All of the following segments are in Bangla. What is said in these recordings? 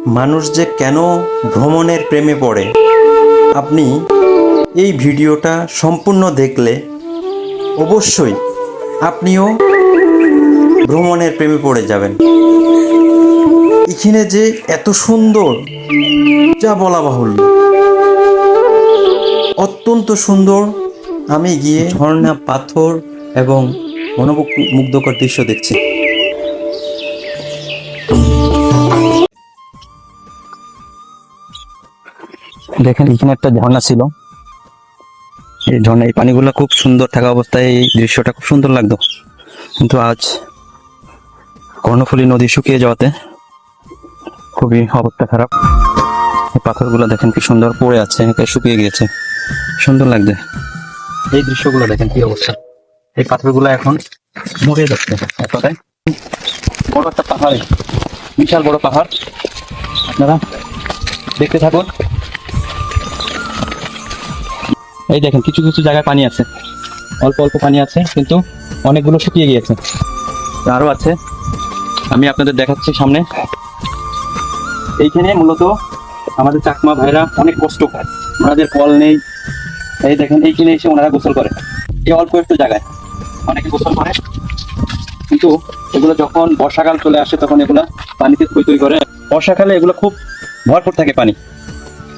মানুষ যে কেন ভ্রমণের প্রেমে পড়ে, আপনি এই ভিডিওটা সম্পূর্ণ দেখলে অবশ্যই আপনিও ভ্রমণের প্রেমে পড়ে যাবেন। এখানে যে এত সুন্দর, যা বলা বাহুল্য, অত্যন্ত সুন্দর। আমি গিয়ে ঝর্ণা, পাথর এবং মনোমুগ্ধকর দৃশ্য দেখছি। দেখেন এখানে একটা ঝর্ণা ছিল। এই ঝর্ণা, এই পানিগুলো খুব সুন্দর থাকা অবস্থায় এই দৃশ্যটা খুব সুন্দর লাগতো, কিন্তু আজ কর্ণফুলী নদী শুকিয়ে যাওয়াতে খুবই অবস্থা খারাপ। এই পাথরগুলো দেখেন কি সুন্দর পড়ে আছে, এটা শুকিয়ে গিয়েছে, সুন্দর লাগছে। এই দৃশ্যগুলো দেখেন কি অবস্থা, এই পাথরগুলো এখন মরে যাচ্ছে। এতটাই বড় একটা পাহাড়, বিশাল বড় পাহাড়, আপনারা দেখতে থাকুন। এই দেখেন কিছু কিছু জায়গায় পানি আছে, অল্প অল্প পানি আছে, কিন্তু অনেকগুলো শুকিয়ে গিয়েছে, আরো আছে। আমি আপনাদের দেখাচ্ছি সামনে। এইখানে মূলত আমাদের চাকমা ভাইরা অনেক কষ্ট করে, ওনাদের কল নেই। এই দেখেন এইখানে এসে ওনারা গোসল করে, এই অল্প একটু জায়গায় অনেকে গোসল করে, কিন্তু এগুলো যখন বর্ষাকাল চলে আসে তখন এগুলা পানিতে থই থই করে। বর্ষাকালে এগুলো খুব ভরপুর থাকে, পানি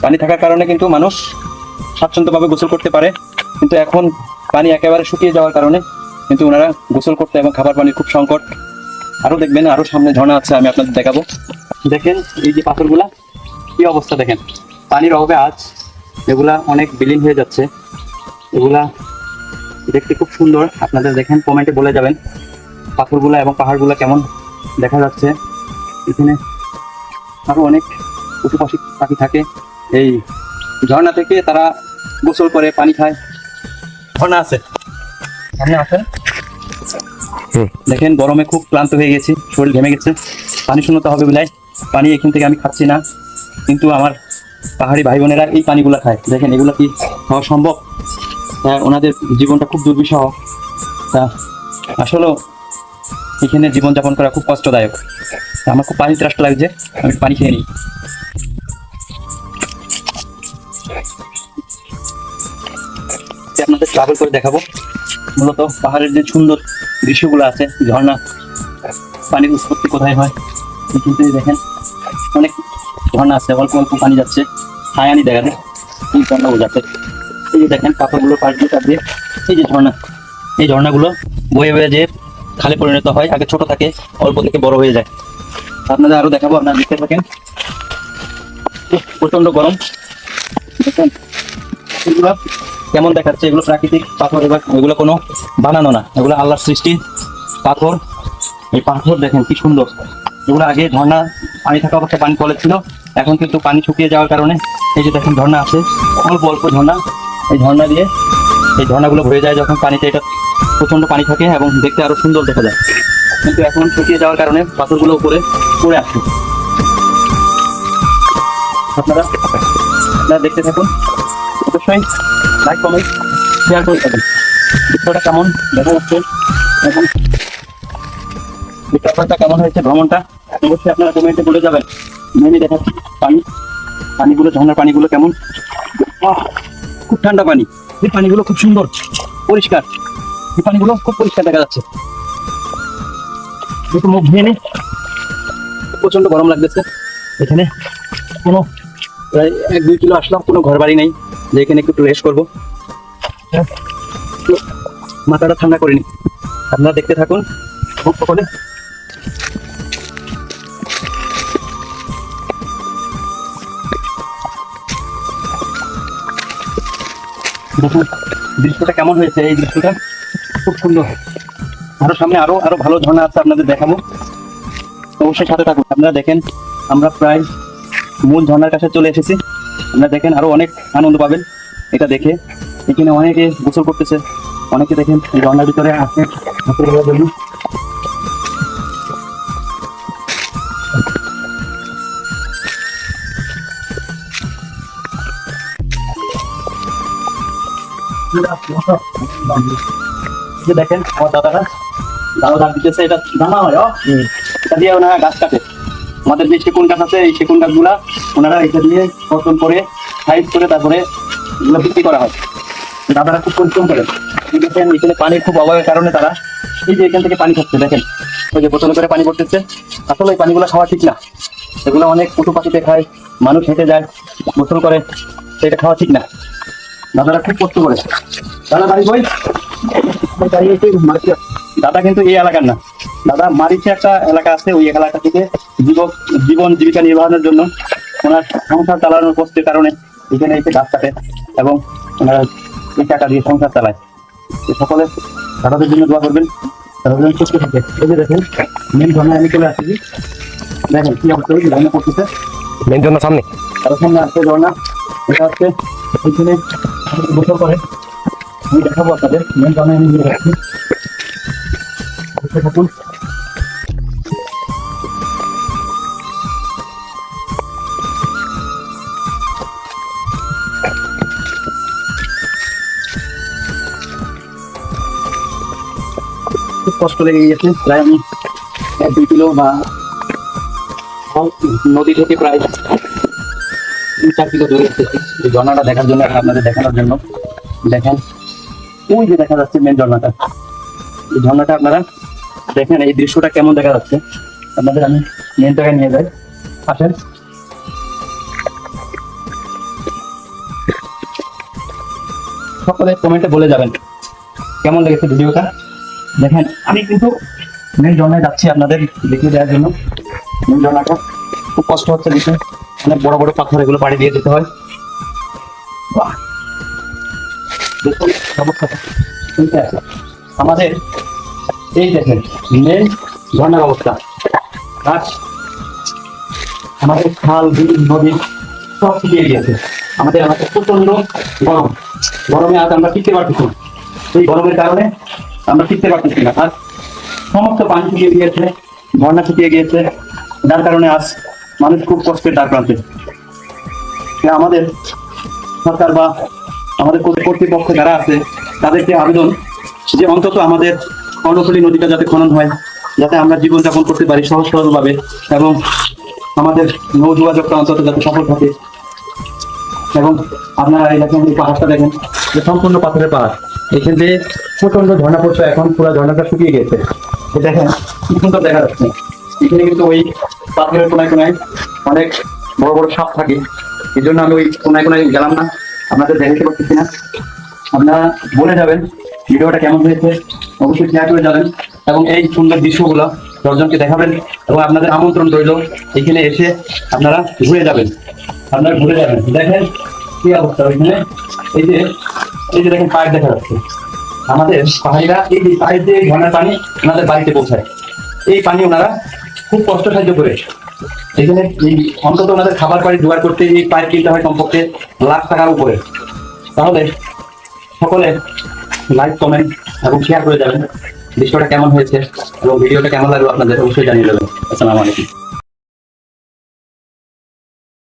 পানি থাকার কারণে কিন্তু মানুষ স্বাচ্ছন্দ্যভাবে গোসল করতে পারে, কিন্তু এখন পানি একেবারে শুকিয়ে যাওয়ার কারণে কিন্তু ওনারা গোসল করতে এবং খাবার পানির খুব সংকট। আরো দেখবেন, আরো সামনে ঝর্ণা আছে, আমি আপনাদের দেখাবো। দেখেন এই যে পাথরগুলা কি অবস্থা, দেখেন পানির অভাবে আজ এগুলা অনেক বিলীন হয়ে যাচ্ছে। এগুলা দেখতে খুব সুন্দর, আপনাদের দেখেন কমেন্টে বলে যাবেন পাথরগুলা এবং পাহাড়গুলা কেমন দেখা যাচ্ছে। এখানে আরো অনেক পশু পাখি থাকে, এই ঝর্ণা থেকে তারা গোসল করে পানি খায়। ঝর্ণা আছে, সামনে আসেন। দেখেন গরমে খুব ক্লান্ত হয়ে গেছি, শরীর ঘেমে গেছে, পানি শূন্যতা হবে বিলাই পানি এখান থেকে আমি খাচ্ছি না, কিন্তু আমার পাহাড়ি ভাই বোনেরা এই পানিগুলা খায়। দেখেন এগুলো কি খাওয়া সম্ভব? ওনাদের জীবনটা খুব দুর্বিষহ। তা আসলে এখানে জীবনযাপন করা খুব কষ্টদায়ক। আমার খুব পানি ত্রাস লাগছে, আমি পানি খেয়ে নিই। আপনাদের ট্রাভেল করে দেখাবো মূলত পাহাড়ের যে সুন্দর দৃশ্যগুলো আছে, ঝর্ণা, পানির উৎপত্তি কোথায় হয়। কিন্তু দেখেন অনেক ঝর্ণা আছে, অল্প অল্প পানি যাচ্ছে, ছায়ানি দেখা যায়, এই ঝর্ণা বোঝাচ্ছে। এই যে দেখেন পাথরগুলো পাশ দিয়ে কাট দিয়ে এই যে ঝর্ণা, এই ঝর্ণাগুলো বয়ে বয়ে যে খালে পরিণত হয়, আগে ছোট থাকে, অল্প থেকে বড় হয়ে যায়। আপনাদের আরো দেখাবো, আপনারা দেখতে থাকেন। প্রচন্ড গরম, দেখেন এগুলো কেমন দেখাচ্ছে, এগুলো প্রাকৃতিক পাথর, এগুলো কোনো বানানো না, এগুলো আল্লাহর সৃষ্টি পাথর। এই পাথর দেখেন কি সুন্দর, এগুলো আগে ঝর্ণা পানি থাকা অবস্থায় পানি কলে ছিল, এখন কিন্তু পানি শুকিয়ে যাওয়ার কারণে এই যে দেখেন ঝর্ণা আছে, অল্প অল্প ঝর্ণা। এই ঝর্ণা দিয়ে এই ঝর্ণাগুলো ভরে যায় যখন পানিতে, এটা প্রচন্ড পানি থাকে এবং দেখতে আরো সুন্দর দেখা যায়, কিন্তু এখন শুকিয়ে যাওয়ার কারণে পাথরগুলো উপরে পড়ে আসে। আপনারা দেখতে থাকুন, অবশ্যই লাইক কমেন্ট শেয়ার করে থাকেন। ভিডিওটা কেমন দেখা যাচ্ছে এবং ব্যাপারটা কেমন হয়েছে, ভ্রমণটা অবশ্যই আপনারা কমেন্টে বলে যাবেন। আমি দেখাচ্ছি পানিগুলো, ঝর্ণার পানিগুলো কেমন, খুব ঠান্ডা পানি, এই পানিগুলো খুব সুন্দর পরিষ্কার, এই পানিগুলো খুব পরিষ্কার দেখা যাচ্ছে। একটু মুখ ধুয়ে নিই, প্রচন্ড গরম লাগতেছে। এখানে কোনো প্রায় 1-2 কিলো আসলাম, কোনো ঘর বাড়ি নেই যে এখানে একটু রেস্ট করবো, মাথাটা ঠান্ডা করে নিই। আপনারা দেখতে থাকুন খুব করে। দেখুন দৃশ্যটা কেমন হয়েছে, এই দৃশ্যটা খুব সুন্দর। আরো সামনে আরো আরো ভালো ঝর্ণা আছে, আপনাদের দেখাবো, অবশ্যই সাথে থাকুন। আপনারা দেখেন আমরা প্রায় মূল ঝর্ণার কাছে চলে এসেছি, আপনারা দেখেন আরো অনেক আনন্দ পাবেন এটা দেখে। এখানে অনেকে গোসল করতেছে, অনেকে দেখেন এই ঝর্ণার ভিতরে আছে গোসল করার জন্য। দেখেন আমার দাদারা দাও দাঁত দিতেছে, এটা জানা হয়, এটা দিয়ে ওনারা গাছ কাটে, আমাদের যে সেগুন গাছ আছে এই সেগুন গাছগুলা ওনারা এটা দিয়ে কর্তন করে সাইজ করে তারপরে এগুলো বিক্রি করা হয়। দাদারা খুব পরিশ্রম করে। দেখেন এখানে পানির খুব অভাবের কারণে তারা এই যে এখান থেকে পানি খাচ্ছে, দেখেন ওই যে বোতলে করে পানি পড়তেছে। আসলে এই পানিগুলো খাওয়া ঠিক না, এগুলো অনেক পশু পাখিতে খায়, মানুষ হেঁটে যায় গোসল করে, সেটা খাওয়া ঠিক না। দাদারা খুব কষ্ট করে। দাদা বাড়ি বই দাদা কিন্তু এই এলাকার না, দাদা মারিচে একটা এলাকা আছে, ওই এলাকা থেকে জীবন জীবিকা নির্বাহের জন্য ওনার সংসার চালানোর কষ্টের কারণে এখানে এসে গাছ কাটে এবং ওনারা এই টাকা দিয়ে সংসার চালায়। সকলে দাদাদের জন্য দোয়া করবেন, দাদাদের সুস্থ থাকে। এই যে দেখেন মেন ঝর্ণায় আমি চলে আসছি, দেখেন কি অবস্থা ঝর্ণা করতেছে। মেন ঝর্ণা সামনে, তার সামনে আসছে ঝর্ণা, এটা হচ্ছে ওইখানে গোসল করে। আমি দেখাবো আপনাদের মেন ঝর্ণায় আমি নিয়ে যাচ্ছি, থাকুন। খুব কষ্ট লেগে গেছে, প্রায় আমি 1-2 কিলো বা নদী থেকে প্রায় 3-4 কিলো দূরে এসেছি এই ঝর্ণাটা দেখার জন্য, আপনাদের দেখানোর জন্য। দেখেন ওই যে দেখা যাচ্ছে মেন ঝর্ণাটা, এই ঝর্ণাটা আপনারা দেখেন, এই দৃশ্যটা কেমন দেখা যাচ্ছে আপনাদের আমি মেন জায়গায় নিয়ে যাই, আসেন। সকলে কমেন্টে বলে যাবেন কেমন লেগেছে ভিডিওটা। দেখেন আমি কিন্তু মেন ঝর্ণায় যাচ্ছি আপনাদের দেখিয়ে দেওয়ার জন্য। মেন ঝর্ণাটা খুব কষ্ট হচ্ছে, দেখুন অনেক বড় বড় পাথর, এগুলো পাড়ি দিয়ে যেতে হয়। বাহ, দেখুন অবস্থাটা ঠিক আছে। আমাদের এই দেখেন মেন ঝর্ণার অবস্থা, আর আমাদের খাল বিল নদী সব শুকিয়ে গিয়েছে। আমাদের এলাকায় প্রচন্ড গরম, গরমে আজ আমরা টিকতে পারতেছি না। এই গরমের কারণে আমরা টিকতে পারতেছি না, আর সমস্ত পানি শুকিয়ে গিয়েছে, ঝর্ণা শুকিয়ে গিয়েছে, যার কারণে আজ মানুষ খুব কষ্টের দ্বার প্রান্তে। আমাদের সরকার বা আমাদের কর্তৃপক্ষ যারা আছে তাদেরকে আবেদন যে অন্তত আমাদের কর্ণফুলী নদীটা যাতে খনন হয়, যাতে আমরা জীবনযাপন করতে পারি সহজ সরলভাবে, এবং আমাদের নৌ যোগাযোগটা অন্তত যাতে সফল থাকে। এবং আপনারা এই দেখেন এই পাহাড়টা দেখেন, যে সম্পূর্ণ পাথরের পাহাড়, এখান থেকে প্রচন্ড ঝর্ণা পড়ছে, এখন পুরো ঝর্ণাটা শুকিয়ে গেছে। দেখেন কি সুন্দর দেখা যাচ্ছে। এখানে কিন্তু ওই পাথরের কোনায় কোনায় অনেক বড় বড় সাপ থাকে, এই জন্য আমি ওই কোনায় কোনায় গেলাম না, আপনাদের দেখাতে পারতেছি না। আপনারা বলে যাবেন ভিডিওটা কেমন হয়েছে, অবশ্যই শেয়ার করে যাবেন এবং এই সুন্দর দৃশ্যগুলো দশজনকে দেখাবেন, এবং আপনাদের আমন্ত্রণ রইল এখানে এসে আপনারা ঘুরে যাবেন। আপনারা ঘুরে যাবেন, দেখেন কি অবস্থা ওইখানে। এই যে দেখেন পাইপ দেখা যাচ্ছে, আমাদের পাহাড়িরা এই পাইপ দিয়ে ঝর্ণার পানি ওনাদের বাড়িতে পৌঁছায়। এই পানি ওনারা খুব কষ্ট সাহায্য করে এখানে অন্তত ওনাদের খাবার পানি জোগাড় করতে এই পাইপ কিনতে হয় কমপক্ষে লাখ টাকার উপরে। তাহলে সকলে লাইক কমেন্ট এবং শেয়ার করে যাবেন দৃশ্যটা কেমন হয়েছে এবং ভিডিওটা কেমন লাগলো আপনাদের অবশ্যই জানিয়ে দেবেন। আসসালামু আলাইকুম।